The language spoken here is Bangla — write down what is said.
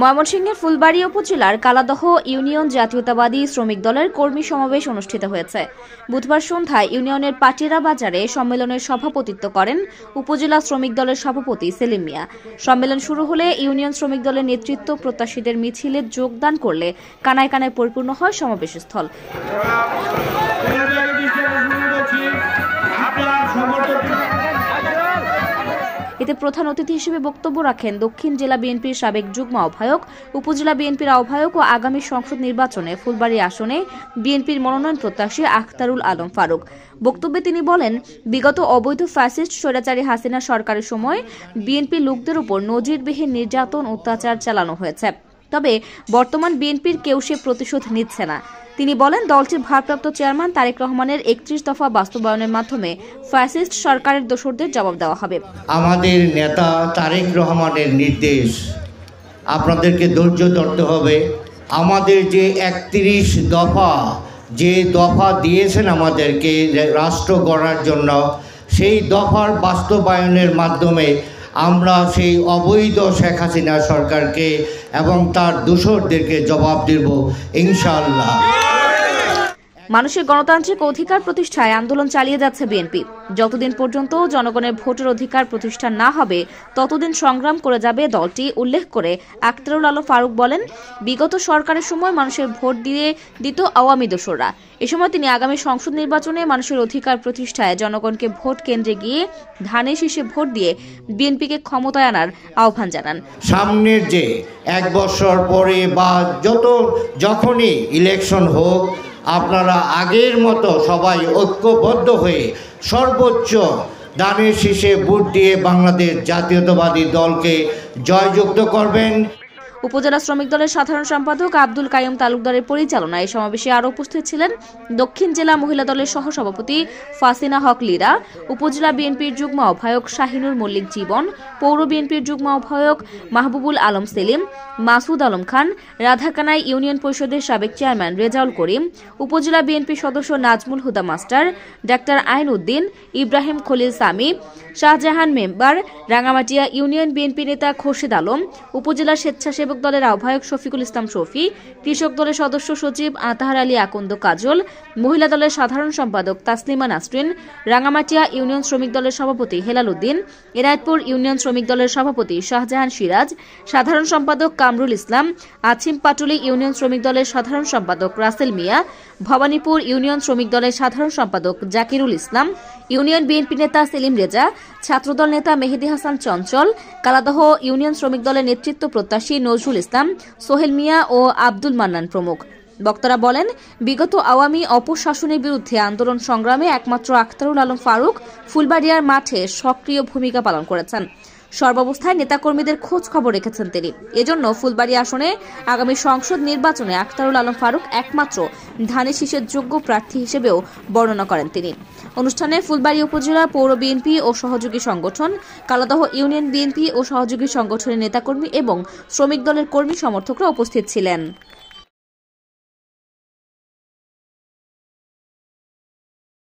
ময়মনসিংহের ফুলবাড়ী উপজেলার কালাদহ ইউনিয়ন জাতীয়তাবাদী শ্রমিক দলের কর্মী সমাবেশ অনুষ্ঠিত হয়েছে। বুধবার সন্ধ্যায় ইউনিয়নের পাটিরা বাজারে সম্মেলনের সভাপতিত্ব করেন উপজেলা শ্রমিক দলের সভাপতি সেলিম মিয়া। সম্মেলন শুরু হলে ইউনিয়ন শ্রমিক দলের নেতৃত্ব প্রত্যাশীদের মিছিলে যোগদান করলে কানায় কানায় পরিপূর্ণ হয় সমাবেশস্থল। এতে প্রধান অতিথি হিসেবে বক্তব্য রাখেন দক্ষিণ জেলা বিএনপির সাবেক যুগ্ম আহ্বায়ক, উপজেলা বিএনপির আহ্বায়ক ও আগামী সংসদ নির্বাচনে ফুলবাড়ী আসনে বিএনপির মনোনয়ন প্রত্যাশী আখতারুল আলম ফারুক। বক্তব্যে তিনি বলেন, বিগত অবৈধ ফ্যাসিস্ট স্বৈরাচারী হাসিনা সরকারের সময় বিএনপি লোকদের উপর নজিরবিহীন নির্যাতন অত্যাচার চালানো হয়েছে, তবে বর্তমান বিএনপির কেউ সে প্রতিশোধ নিচ্ছে না। তিনি বলেন, দলটির ভারপ্রাপ্ত চেয়ারম্যান তারেক রহমানের 31 দফা বাস্তবায়নের মাধ্যমে ফ্যাসিস্ট সরকারের দোসরদের জবাব দেওয়া হবে। আমাদের নেতা তারেক রহমানের নির্দেশ, আপনাদেরকে ধৈর্য ধরতে হবে। আমাদের যে 31 দফা দিয়েছেন আমাদেরকে রাষ্ট্র গড়ার জন্য, সেই দফার বাস্তবায়নের মাধ্যমে আমরা সেই অবৈধ শেখ হাসিনা সরকারকে এবং তার দোসরদেরকে জবাব দেব ইনশাআল্লাহ। মানুষের গণতান্ত্রিক অধিকার প্রতিষ্ঠায় আন্দোলন চালিয়ে যাচ্ছে বিএনপি। যতদিন পর্যন্ত জনগণের ভোটের অধিকার প্রতিষ্ঠা না হবে ততদিন সংগ্রাম করে যাবে দলটি উল্লেখ করে আখতারুল আলম ফারুক বলেন, বিগত সরকারের সময় মানুষের ভোট দিয়ে দিত আওয়ামী দোসররা। এ সময় তিনি আগামী সংসদ নির্বাচনে মানুষের অধিকার প্রতিষ্ঠায় জনগণকে ভোট কেন্দ্রে গিয়ে ধানে শীষে ভোট দিয়ে বিএনপিকে ক্ষমতায় আনার আহ্বান জানান। সামনের যে 1 বছর পরে বা যখনই ইলেকশন হোক, আপনারা আগের মতো সবাই ঐক্যবদ্ধ হয়ে সর্বোচ্চ ধানের শীষে ভোট দিয়ে বাংলাদেশ জাতীয়তাবাদী দলকে জয়যুক্ত করবেন। উপজেলা শ্রমিক দলের সাধারণ সম্পাদক আব্দুল কাইয়ুম তালুকদারের পরিচালনায় সমাবেশে আরও উপস্থিত ছিলেন দক্ষিণ জেলা মহিলা দলের সহসভাপতি ফাসিনা হক লীরা, উপজেলা বিএনপির যুগ্ম আহ্বায়ক শাহিনুর মল্লিক জীবন, পৌর বিএনপির যুগ্ম আহ্বায়ক মাহবুবুল আলম সেলিম, মাসুদ আলম খান, রাধাকানাই ইউনিয়ন পরিষদের সাবেক চেয়ারম্যান রেজাউল করিম, উপজেলা বিএনপির সদস্য নাজমুল হুদা মাস্টার, ডাক্তার Ain Uddin, Ibrahim Khalil Sami, Shahjahan member, Rangamatia union BNP নেতা খোরশেদ আলম, উপজেলা স্বেচ্ছাসেবক দলের আহ্বায়ক শফিকুল ইসলাম শফি, কৃষক দলের সদস্য সচিব আতাহার আলী আকন্দ কাজল, মহিলা দলের সাধারণ সম্পাদক তাসলিমা নাসরিন, রাঙামাটিয়া ইউনিয়ন শ্রমিক দলের সভাপতি হেলাল উদ্দিন, এনায়েতপুর ইউনিয়ন শ্রমিক দলের সভাপতি শাহজাহান সিরাজ, সাধারণ সম্পাদক কামরুল ইসলাম, আছিম পাটুলি ইউনিয়ন শ্রমিক দলের সাধারণ সম্পাদক রাসেল মিয়া, ভবানীপুর ইউনিয়ন শ্রমিক দলের সাধারণ সম্পাদক জাকিরুল ইসলাম, ইউনিয়ন বিএনপি নেতা সেলিম রেজা, ছাত্রদল নেতা মেহেদি হাসান চঞ্চল, কালাদহ ইউনিয়ন শ্রমিক দলের নেতৃত্ব প্রত্যাশী নজরুল ইসলাম, সোহেল মিয়া ও আব্দুল মান্নান প্রমুখ। বক্তারা বলেন, বিগত আওয়ামী অপশাসনের বিরুদ্ধে আন্দোলন সংগ্রামে একমাত্র আখতারুল আলম ফারুক ফুলবাড়িয়ার মাঠে সক্রিয় ভূমিকা পালন করেছেন। সর্বাবস্থায় নেতাকর্মীদের খোঁজ খবর রেখেছেন তিনি। এজন্য ফুলবাড়ী আসনে আগামী সংসদ নির্বাচনে আখতারুল আলম ফারুক একমাত্র ধানে শীষের যোগ্য প্রার্থী হিসেবেও বর্ণনা করেন তিনি। অনুষ্ঠানে ফুলবাড়ী উপজেলা পৌর বিএনপি ও সহযোগী সংগঠন, কালাদহ ইউনিয়ন বিএনপি ও সহযোগী সংগঠনের নেতাকর্মী এবং শ্রমিক দলের কর্মী সমর্থকরা উপস্থিত ছিলেন।